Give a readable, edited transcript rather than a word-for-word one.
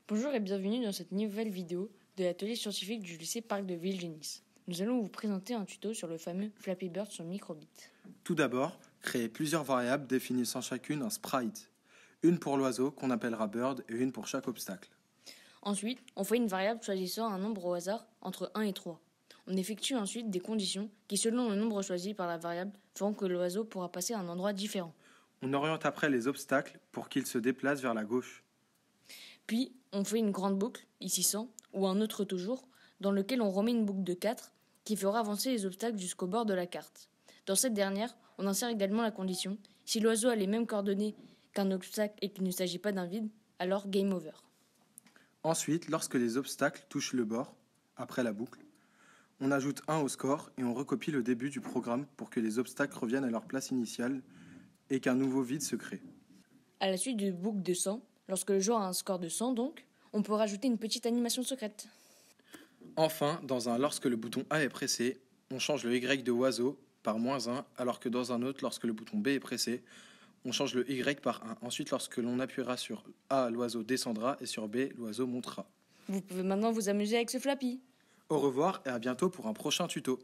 Bonjour et bienvenue dans cette nouvelle vidéo de l'atelier scientifique du lycée Parc de Villegenis. Nous allons vous présenter un tuto sur le fameux Flappy Bird sur microbit. Tout d'abord, créez plusieurs variables définissant chacune un sprite. Une pour l'oiseau qu'on appellera bird et une pour chaque obstacle. Ensuite, on fait une variable choisissant un nombre au hasard entre 1 et 3. On effectue ensuite des conditions qui, selon le nombre choisi par la variable, feront que l'oiseau pourra passer à un endroit différent. On oriente après les obstacles pour qu'ils se déplacent vers la gauche. Puis, on fait une grande boucle, ici 100, ou un autre toujours, dans lequel on remet une boucle de 4 qui fera avancer les obstacles jusqu'au bord de la carte. Dans cette dernière, on insère également la condition « Si l'oiseau a les mêmes coordonnées qu'un obstacle et qu'il ne s'agit pas d'un vide, alors game over ». Ensuite, lorsque les obstacles touchent le bord, après la boucle, on ajoute 1 au score et on recopie le début du programme pour que les obstacles reviennent à leur place initiale et qu'un nouveau vide se crée. À la suite de boucle de 100, lorsque le joueur a un score de 100 donc, on peut rajouter une petite animation secrète. Enfin, dans un lorsque le bouton A est pressé, on change le Y de oiseau par -1, alors que dans un autre, lorsque le bouton B est pressé, on change le Y par 1. Ensuite, lorsque l'on appuiera sur A, l'oiseau descendra et sur B, l'oiseau montera. Vous pouvez maintenant vous amuser avec ce Flappy. Au revoir et à bientôt pour un prochain tuto.